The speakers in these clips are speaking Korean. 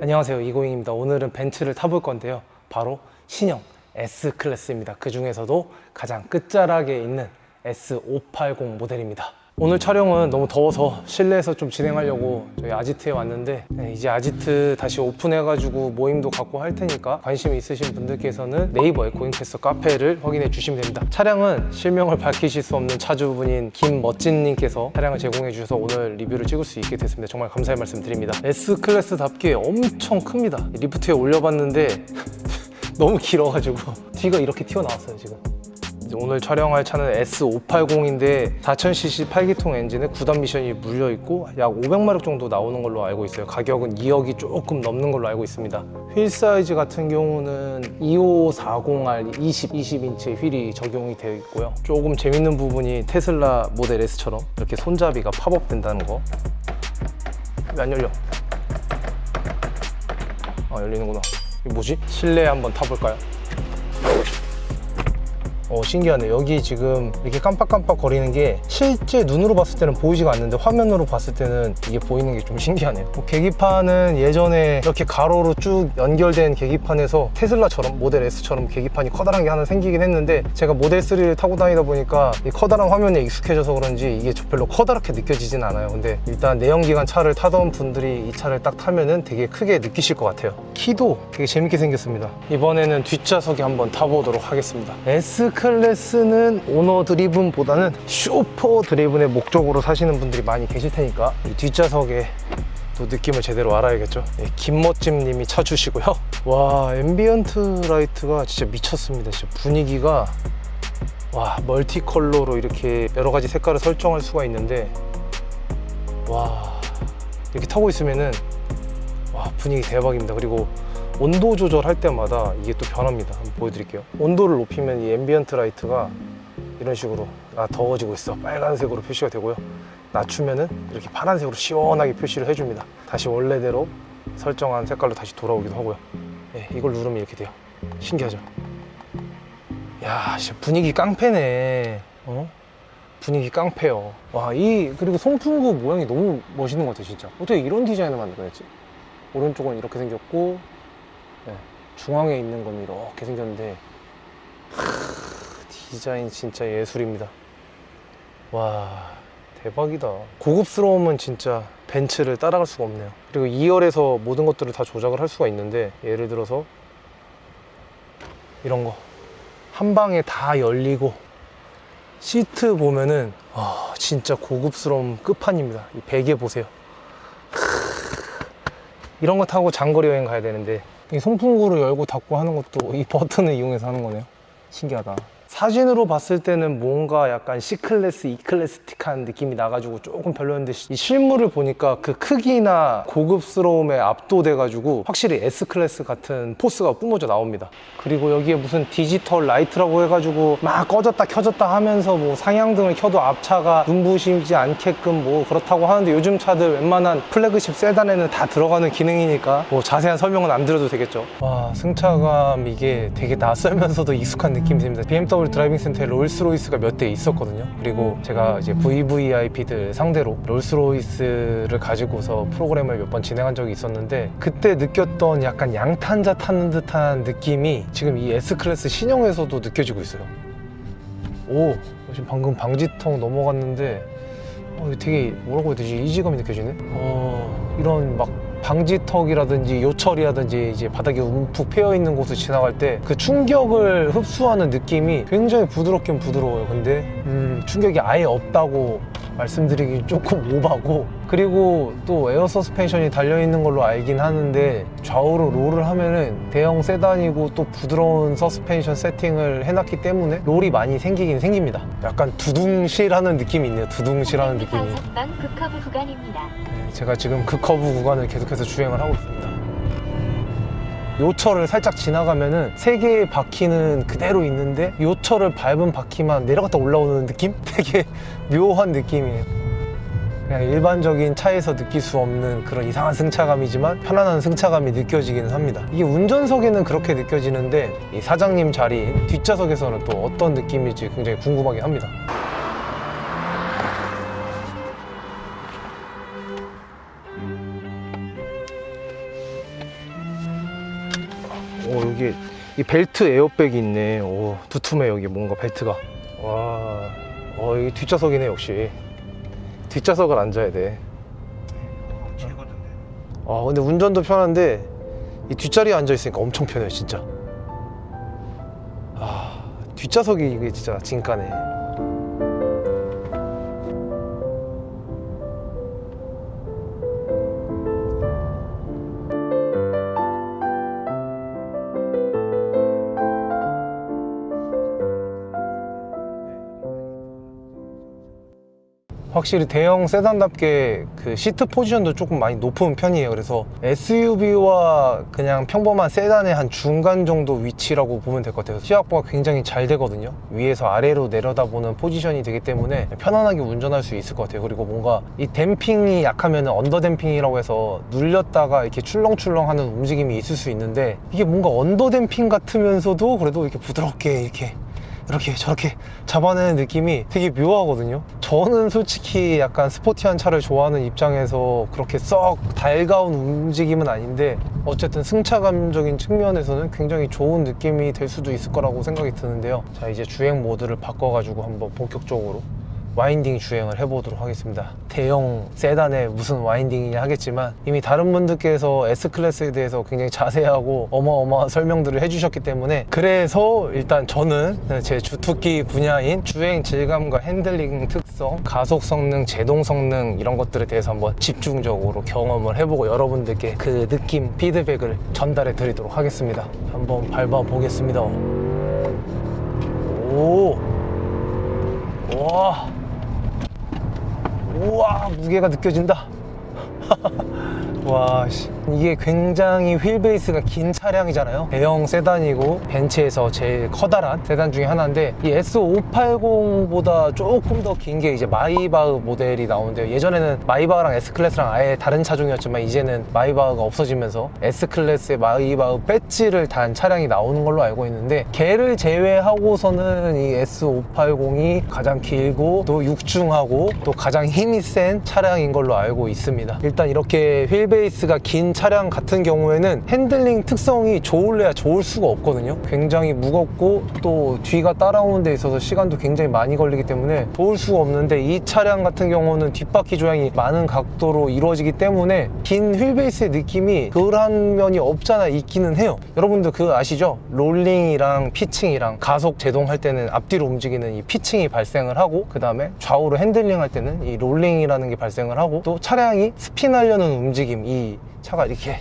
안녕하세요, 이고잉입니다. 오늘은 벤츠를 타볼 건데요, 바로 신형 S클래스입니다. 그 중에서도 가장 끝자락에 있는 S580 모델입니다. 오늘 촬영은 너무 더워서 실내에서 좀 진행하려고 저희 아지트에 왔는데, 이제 아지트 다시 오픈해가지고 모임도 갖고 할 테니까 관심 있으신 분들께서는 네이버에 고잉패서 카페를 확인해 주시면 됩니다. 차량은 실명을 밝히실 수 없는 차주분인 김멋진님께서 차량을 제공해 주셔서 오늘 리뷰를 찍을 수 있게 됐습니다. 정말 감사의 말씀 드립니다. S클래스답게 엄청 큽니다. 리프트에 올려봤는데 너무 길어가지고 뒤가 이렇게 튀어나왔어요 지금. 오늘 촬영할 차는 S580인데 4000cc 8기통 엔진에 9단 미션이 물려있고 약 500마력 정도 나오는 걸로 알고 있어요. 가격은 2억이 조금 넘는 걸로 알고 있습니다. 휠 사이즈 같은 경우는 2540R 20인치 휠이 적용이 되어 있고요. 조금 재밌는 부분이 테슬라 모델 S처럼 이렇게 손잡이가 팝업 된다는 거. 왜 안 열려? 아, 열리는구나. 이게 뭐지? 실내에 한번 타볼까요? 신기하네. 여기 지금 이렇게 깜빡깜빡 거리는 게 실제 눈으로 봤을 때는 보이지가 않는데 화면으로 봤을 때는 이게 보이는 게 좀 신기하네요. 계기판은 예전에 이렇게 가로로 쭉 연결된 계기판에서 테슬라처럼 모델 S처럼 계기판이 커다란 게 하나 생기긴 했는데, 제가 모델 3를 타고 다니다 보니까 이 커다란 화면에 익숙해져서 그런지 이게 별로 커다랗게 느껴지진 않아요. 근데 일단 내연기관 차를 타던 분들이 이 차를 딱 타면은 되게 크게 느끼실 것 같아요. 키도 되게 재밌게 생겼습니다. 이번에는 뒷좌석에 한번 타보도록 하겠습니다. S클래스는 오너 드리븐보다는 슈퍼 드리븐의 목적으로 사시는 분들이 많이 계실 테니까 이 뒷좌석에 또 느낌을 제대로 알아야겠죠. 김멋짐님이 차주시고요. 와, 앰비언트 라이트가 진짜 미쳤습니다. 진짜 분위기가, 와, 멀티 컬러로 이렇게 여러 가지 색깔을 설정할 수가 있는데, 와, 이렇게 타고 있으면은 와, 분위기 대박입니다. 그리고 온도 조절할 때마다 이게 또 변합니다. 한번 보여드릴게요. 온도를 높이면 이 앰비언트 라이트가 이런 식으로 더워지고 있어 빨간색으로 표시가 되고요. 낮추면은 이렇게 파란색으로 시원하게 표시를 해줍니다. 다시 원래대로 설정한 색깔로 다시 돌아오기도 하고요. 이걸 누르면 이렇게 돼요. 신기하죠? 야, 진짜 분위기 깡패네. 분위기 깡패요. 와, 그리고 송풍구 모양이 너무 멋있는 것 같아요. 진짜 어떻게 이런 디자인을 만들어냈지? 오른쪽은 이렇게 생겼고, 중앙에 있는 건 이렇게 생겼는데, 디자인 진짜 예술입니다. 와, 대박이다. 고급스러움은 진짜 벤츠를 따라갈 수가 없네요. 그리고 2열에서 모든 것들을 다 조작을 할 수가 있는데, 예를 들어서 이런 거 한 방에 다 열리고, 시트 보면은 진짜 고급스러움 끝판입니다. 이 베개 보세요. 이런 거 타고 장거리 여행 가야 되는데 이 송풍구를 열고 닫고 하는 것도 이 버튼을 이용해서 하는 거네요. 신기하다. 사진으로 봤을 때는 뭔가 약간 C클래스, E클래스틱한 느낌이 나가지고 조금 별로였는데, 이 실물을 보니까 그 크기나 고급스러움에 압도돼가지고 확실히 S클래스 같은 포스가 뿜어져 나옵니다. 그리고 여기에 무슨 디지털 라이트라고 해가지고 막 꺼졌다 켜졌다 하면서 뭐 상향등을 켜도 앞차가 눈부시지 않게끔 뭐 그렇다고 하는데, 요즘 차들 웬만한 플래그십 세단에는 다 들어가는 기능이니까 뭐 자세한 설명은 안 드려도 되겠죠. 와, 승차감 이게 되게 낯설면서도 익숙한 느낌이 듭니다. BMW 드라이빙 센터에 롤스로이스가 몇 대 있었거든요. 그리고 제가 이제 VVIP들 상대로 롤스로이스를 가지고서 프로그램을 몇 번 진행한 적이 있었는데, 그때 느꼈던 약간 양탄자 타는 듯한 느낌이 지금 이 S클래스 신형에서도 느껴지고 있어요. 오, 지금 방금 방지턱 넘어갔는데 되게 뭐라고 해야 되지? 이지감이 느껴지네. 이런 막 방지턱이라든지 요철이라든지 이제 바닥에 움푹 패여 있는 곳을 지나갈 때 그 충격을 흡수하는 느낌이 굉장히 부드럽긴 부드러워요. 근데 충격이 아예 없다고 말씀드리기 조금 오바고, 그리고 또 에어 서스펜션이 달려있는 걸로 알긴 하는데, 좌우로 롤을 하면은 대형 세단이고 또 부드러운 서스펜션 세팅을 해놨기 때문에 롤이 많이 생기긴 생깁니다. 약간 두둥실하는 느낌이 있네요. 두둥실하는 느낌이. 극커브 구간입니다. 제가 지금 그 커브 구간을 계속해서 주행을 하고 있습니다. 요철을 살짝 지나가면은 세 개의 바퀴는 그대로 있는데, 요철을 밟은 바퀴만 내려갔다 올라오는 느낌? 되게 묘한 느낌이에요. 그냥 일반적인 차에서 느낄 수 없는 그런 이상한 승차감이지만 편안한 승차감이 느껴지기는 합니다. 이게 운전석에는 그렇게 느껴지는데, 이 사장님 자리인 뒷좌석에서는 또 어떤 느낌일지 굉장히 궁금하긴 합니다. 여기 이 벨트 에어백이 있네. 두툼해 여기 뭔가 벨트가. 와, 여기 뒷좌석이네 역시. 뒷좌석을 앉아야 돼. 근데 운전도 편한데 이 뒷자리에 앉아 있으니까 엄청 편해요 진짜. 뒷좌석이 이게 진짜 진가네. 확실히 대형 세단답게 그 시트 포지션도 조금 많이 높은 편이에요. 그래서 SUV와 그냥 평범한 세단의 한 중간 정도 위치라고 보면 될 것 같아요. 시야각보가 굉장히 잘 되거든요. 위에서 아래로 내려다보는 포지션이 되기 때문에 편안하게 운전할 수 있을 것 같아요. 그리고 뭔가 이 댐핑이 약하면 언더 댐핑이라고 해서 눌렸다가 이렇게 출렁출렁 하는 움직임이 있을 수 있는데, 이게 뭔가 언더 댐핑 같으면서도 그래도 이렇게 부드럽게 이렇게 저렇게 잡아내는 느낌이 되게 묘하거든요. 저는 솔직히 약간 스포티한 차를 좋아하는 입장에서 그렇게 썩 달가운 움직임은 아닌데, 어쨌든 승차감적인 측면에서는 굉장히 좋은 느낌이 될 수도 있을 거라고 생각이 드는데요. 자, 이제 주행 모드를 바꿔가지고 한번 본격적으로 와인딩 주행을 해보도록 하겠습니다. 대형 세단에 무슨 와인딩이냐 하겠지만, 이미 다른 분들께서 S클래스에 대해서 굉장히 자세하고 어마어마한 설명들을 해주셨기 때문에, 그래서 일단 저는 제 주특기 분야인 주행 질감과 핸들링 특성, 가속 성능, 제동 성능 이런 것들에 대해서 한번 집중적으로 경험을 해보고 여러분들께 그 느낌, 피드백을 전달해 드리도록 하겠습니다. 한번 밟아 보겠습니다. 우와, 무게가 느껴진다. 와, 이게 굉장히 휠베이스가 긴 차량이잖아요. 대형 세단이고 벤츠에서 제일 커다란 세단 중에 하나인데, 이 S580보다 조금 더 긴 게 이제 마이바흐 모델이 나오는데요. 예전에는 마이바흐랑 S클래스랑 아예 다른 차종이었지만, 이제는 마이바흐가 없어지면서 S클래스의 마이바흐 배지를 단 차량이 나오는 걸로 알고 있는데, 걔를 제외하고서는 이 S580이 가장 길고 또 육중하고 또 가장 힘이 센 차량인 걸로 알고 있습니다. 일단 이렇게 휠베이스가 긴 차량 같은 경우에는 핸들링 특성이 좋을래야 좋을 수가 없거든요. 굉장히 무겁고 또 뒤가 따라오는 데 있어서 시간도 굉장히 많이 걸리기 때문에 좋을 수가 없는데, 이 차량 같은 경우는 뒷바퀴 조향이 많은 각도로 이루어지기 때문에 긴 휠베이스의 느낌이 덜한 면이 없잖아 있기는 해요. 여러분들 그거 아시죠? 롤링이랑 피칭이랑 가속 제동할 때는 앞뒤로 움직이는 이 피칭이 발생을 하고, 그 다음에 좌우로 핸들링 할 때는 이 롤링이라는 게 발생을 하고, 또 차량이 스핀하려는 움직임, 이 차가 이렇게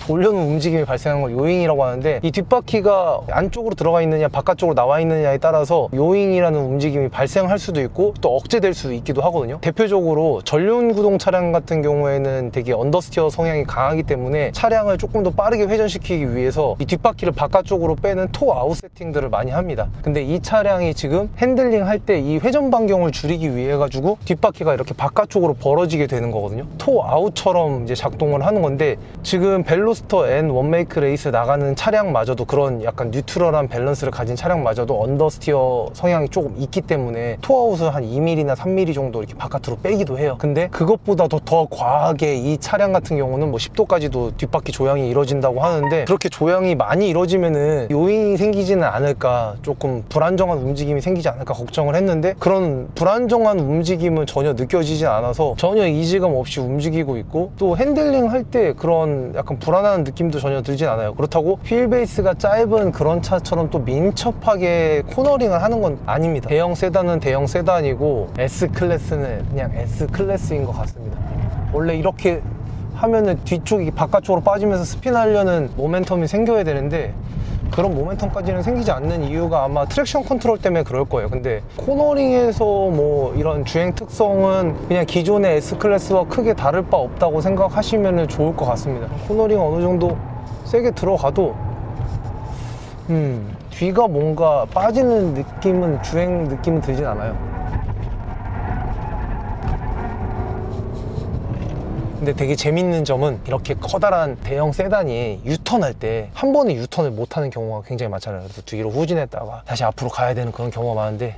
돌려는 움직임이 발생하는 걸 요잉이라고 하는데, 이 뒷바퀴가 안쪽으로 들어가 있느냐 바깥쪽으로 나와 있느냐에 따라서 요잉이라는 움직임이 발생할 수도 있고 또 억제될 수도 있기도 하거든요. 대표적으로 전륜구동 차량 같은 경우에는 되게 언더스티어 성향이 강하기 때문에 차량을 조금 더 빠르게 회전시키기 위해서 이 뒷바퀴를 바깥쪽으로 빼는 토 아웃 세팅들을 많이 합니다. 근데 이 차량이 지금 핸들링 할 때 이 회전 반경을 줄이기 위해 가지고 뒷바퀴가 이렇게 바깥쪽으로 벌어지게 되는 거거든요. 토 아웃처럼 이제 작동을 하는 건데, 지금 벨로스터 N 원메이크 레이스 나가는 차량마저도 그런 약간 뉴트럴한 밸런스를 가진 차량마저도 언더스티어 성향이 조금 있기 때문에 토아웃을 한 2mm나 3mm 정도 이렇게 바깥으로 빼기도 해요. 근데 그것보다 더 과하게 이 차량 같은 경우는 뭐 10도까지도 뒷바퀴 조향이 이루어진다고 하는데, 그렇게 조향이 많이 이루어지면은 요인이 생기지는 않을까, 조금 불안정한 움직임이 생기지 않을까 걱정을 했는데, 그런 불안정한 움직임은 전혀 느껴지지 않아서 전혀 이질감 없이 움직이고 있고, 또 핸들링 할 때 그런 약간 불안한 느낌도 전혀 들진 않아요. 그렇다고 휠베이스가 짧은 그런 차처럼 또 민첩하게 코너링을 하는 건 아닙니다. 대형 세단은 대형 세단이고 S클래스는 그냥 S클래스인 것 같습니다. 원래 이렇게 하면은 뒤쪽이 바깥쪽으로 빠지면서 스핀하려는 모멘텀이 생겨야 되는데, 그런 모멘텀까지는 생기지 않는 이유가 아마 트랙션 컨트롤 때문에 그럴 거예요. 근데 코너링에서 뭐 이런 주행 특성은 그냥 기존의 S클래스와 크게 다를 바 없다고 생각하시면 좋을 것 같습니다. 코너링 어느 정도 세게 들어가도 뒤가 뭔가 빠지는 느낌은, 주행 느낌은 들진 않아요. 근데 되게 재밌는 점은, 이렇게 커다란 대형 세단이 유턴할 때 한 번에 유턴을 못하는 경우가 굉장히 많잖아요. 그래서 뒤로 후진했다가 다시 앞으로 가야 되는 그런 경우가 많은데,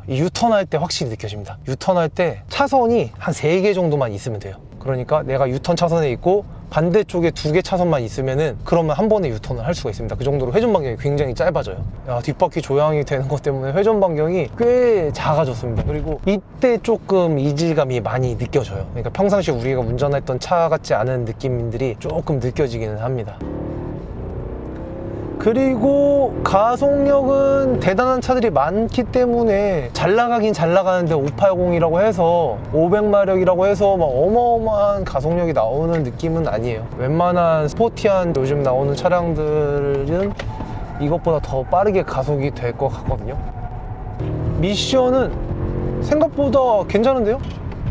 이 유턴할 때 확실히 느껴집니다. 유턴할 때 차선이 한 3개 정도만 있으면 돼요. 그러니까 내가 유턴 차선에 있고 반대쪽에 2개 차선만 있으면은 그러면 한 번에 유턴을 할 수가 있습니다. 그 정도로 회전 반경이 굉장히 짧아져요. 뒷바퀴 조향이 되는 것 때문에 회전 반경이 꽤 작아졌습니다. 그리고 이때 조금 이질감이 많이 느껴져요. 그러니까 평상시에 우리가 운전했던 차 같지 않은 느낌들이 조금 느껴지기는 합니다. 그리고 가속력은 대단한 차들이 많기 때문에 잘 나가긴 잘 나가는데 580이라고 해서 500마력이라고 해서 막 어마어마한 가속력이 나오는 느낌은 아니에요. 웬만한 스포티한 요즘 나오는 차량들은 이것보다 더 빠르게 가속이 될 것 같거든요. 미션은 생각보다 괜찮은데요?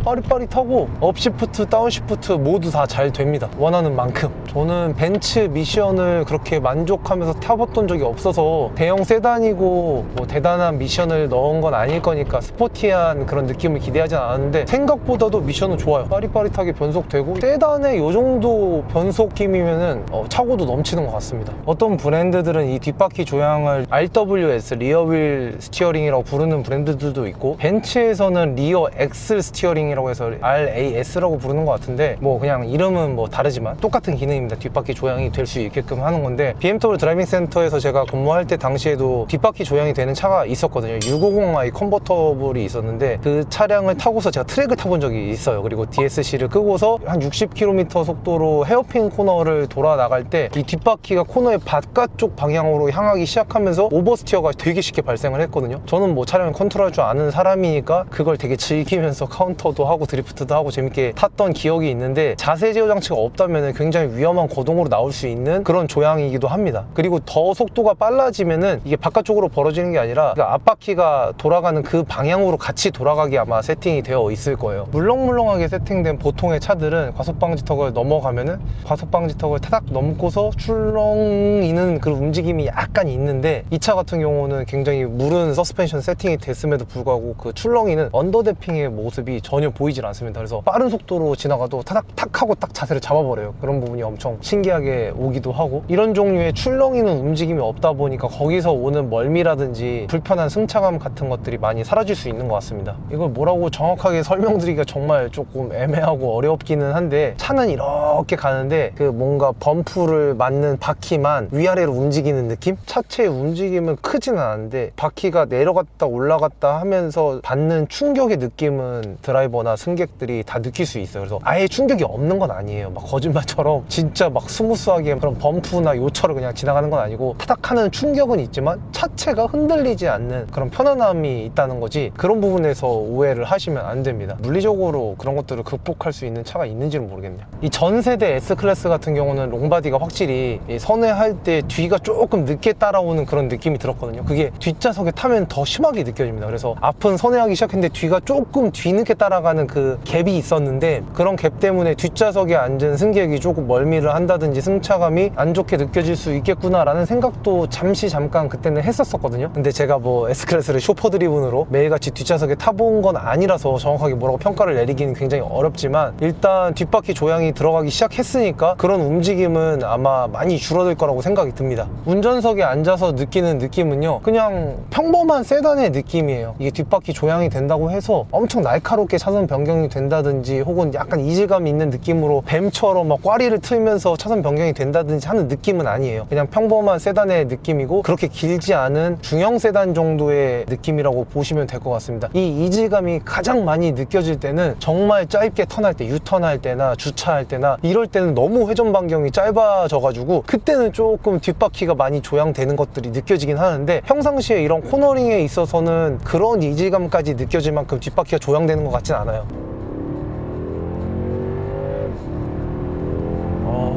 빠릿빠릿하고 업시프트, 다운시프트 모두 다 잘 됩니다. 원하는 만큼. 저는 벤츠 미션을 그렇게 만족하면서 타봤던 적이 없어서 대형 세단이고 뭐 대단한 미션을 넣은 건 아닐 거니까 스포티한 그런 느낌을 기대하진 않았는데 생각보다도 미션은 좋아요. 빠릿빠릿하게 변속되고 세단의 이 정도 변속 힘이면은 차고도 넘치는 것 같습니다. 어떤 브랜드들은 이 뒷바퀴 조향을 RWS, 리어휠 스티어링이라고 부르는 브랜드들도 있고 벤츠에서는 리어 엑셀 스티어링 이라고 해서 RAS라고 부르는 것 같은데 뭐 그냥 이름은 뭐 다르지만 똑같은 기능입니다. 뒷바퀴 조향이 될 수 있게끔 하는 건데 BMW 드라이빙 센터에서 제가 근무할 때 당시에도 뒷바퀴 조향이 되는 차가 있었거든요. 650i 컨버터블이 있었는데 그 차량을 타고서 제가 트랙을 타본 적이 있어요. 그리고 DSC를 끄고서 한 60km 속도로 헤어핀 코너를 돌아 나갈 때 이 뒷바퀴가 코너의 바깥쪽 방향으로 향하기 시작하면서 오버스티어가 되게 쉽게 발생을 했거든요. 저는 뭐 차량을 컨트롤할 줄 아는 사람이니까 그걸 되게 즐기면서 카운터도 하고 드리프트도 하고 재밌게 탔던 기억이 있는데 자세 제어 장치가 없다면 굉장히 위험한 거동으로 나올 수 있는 그런 조향이기도 합니다. 그리고 더 속도가 빨라지면은 이게 바깥쪽으로 벌어지는 게 아니라 앞바퀴가 돌아가는 그 방향으로 같이 돌아가게 아마 세팅이 되어 있을 거예요. 물렁물렁하게 세팅된 보통의 차들은 과속방지턱을 넘어가면은 과속방지턱을 타닥 넘고서 출렁이는 그런 움직임이 약간 있는데 이 차 같은 경우는 굉장히 무른 서스펜션 세팅이 됐음에도 불구하고 그 출렁이는 언더대핑의 모습이 전혀 보이질 않습니다. 그래서 빠른 속도로 지나가도 타닥탁 하고 딱 자세를 잡아버려요. 그런 부분이 엄청 신기하게 오기도 하고 이런 종류의 출렁이는 움직임이 없다 보니까 거기서 오는 멀미라든지 불편한 승차감 같은 것들이 많이 사라질 수 있는 것 같습니다. 이걸 뭐라고 정확하게 설명드리기가 정말 조금 애매하고 어렵기는 한데 차는 이렇게 가는데 그 뭔가 범프를 맞는 바퀴만 위아래로 움직이는 느낌? 차체의 움직임은 크지는 않은데 바퀴가 내려갔다 올라갔다 하면서 받는 충격의 느낌은 드라이버나 승객들이 다 느낄 수 있어요. 그래서 아예 충격이 없는 건 아니에요. 막 거짓말처럼 진짜 막 스무스하게 그런 범프나 요철을 그냥 지나가는 건 아니고 타닥하는 충격은 있지만 차체가 흔들리지 않는 그런 편안함이 있다는 거지 그런 부분에서 오해를 하시면 안 됩니다. 물리적으로 그런 것들을 극복할 수 있는 차가 있는지는 모르겠네요. 이 전 세대 S클래스 같은 경우는 롱바디가 확실히 선회할 때 뒤가 조금 늦게 따라오는 그런 느낌이 들었거든요. 그게 뒷좌석에 타면 더 심하게 느껴집니다. 그래서 앞은 선회하기 시작했는데 뒤가 조금 뒤늦게 따라가는 그 갭이 있었는데 그런 갭 때문에 뒷좌석에 앉은 승객이 조금 멀미를 한다든지 승차감이 안 좋게 느껴질 수 있겠구나라는 생각도 잠깐 그때는 했었거든요. 근데 제가 뭐 S클래스를 쇼퍼 드리븐으로 매일같이 뒷좌석에 타본 건 아니라서 정확하게 뭐라고 평가를 내리기는 굉장히 어렵지만 일단 뒷바퀴 조향이 들어가기 시작했으니까 그런 움직임은 아마 많이 줄어들 거라고 생각이 듭니다. 운전석에 앉아서 느끼는 느낌은요 그냥 평범한 세단의 느낌이에요. 이게 뒷바퀴 조향이 된다고 해서 엄청 날카롭게 차선 변경이 된다든지 혹은 약간 이질감 있는 느낌으로 뱀처럼 막 꽈리를 틀면서 차선 변경이 된다든지 하는 느낌은 아니에요. 그냥 평범한 세단의 느낌이고 그렇게 길지 않은 중형 세단 정도의 느낌이라고 보시면 될 것 같습니다. 이 이질감이 가장 많이 느껴질 때는 정말 짧게 턴할 때 유턴할 때나 주차할 때나 이럴 때는 너무 회전 반경이 짧아져 가지고 그때는 조금 뒷바퀴가 많이 조향되는 것들이 느껴지긴 하는데 평상시에 이런 코너링에 있어서는 그런 이질감까지 느껴질 만큼 뒷바퀴가 조향되는 것 같진 않아요.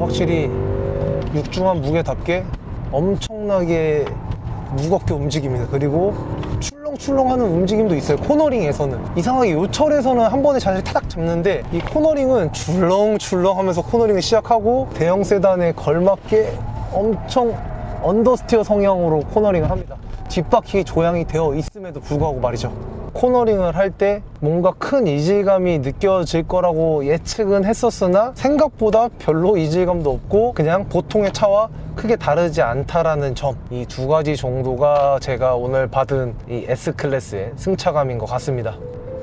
확실히 육중한 무게답게 엄청나게 무겁게 움직입니다. 그리고 출렁출렁하는 움직임도 있어요. 코너링에서는 이상하게 요철에서는 한 번에 자세를 타닥 잡는데 이 코너링은 출렁출렁 하면서 코너링을 시작하고 대형 세단에 걸맞게 엄청 언더스티어 성향으로 코너링을 합니다. 뒷바퀴 조향이 되어 있음에도 불구하고 말이죠. 코너링을 할 때 뭔가 큰 이질감이 느껴질 거라고 예측은 했었으나 생각보다 별로 이질감도 없고 그냥 보통의 차와 크게 다르지 않다라는 점, 이 두 가지 정도가 제가 오늘 받은 이 S클래스의 승차감인 것 같습니다.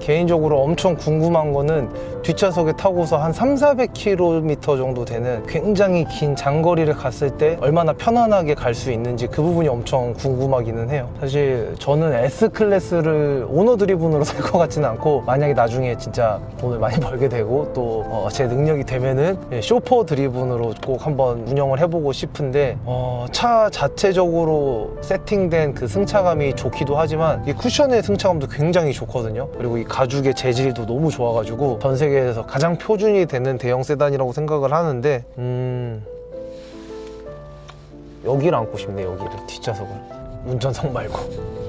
개인적으로 엄청 궁금한 거는 뒷좌석에 타고서 한 300-400km 정도 되는 굉장히 긴 장거리를 갔을 때 얼마나 편안하게 갈 수 있는지 그 부분이 엄청 궁금하기는 해요. 사실 저는 S클래스를 오너 드리븐으로 살 것 같지는 않고, 만약에 나중에 진짜 돈을 많이 벌게 되고 또 제 능력이 되면은 쇼퍼 드리븐으로 꼭 한번 운영을 해보고 싶은데, 차 자체적으로 세팅된 그 승차감이 좋기도 하지만 이 쿠션의 승차감도 굉장히 좋거든요. 그리고 이 가죽의 재질도 너무 좋아가지고 전 세계에서 가장 표준이 되는 대형 세단이라고 생각을 하는데, 여기를 앉고 싶네. 여기를, 뒷좌석을, 운전석 말고.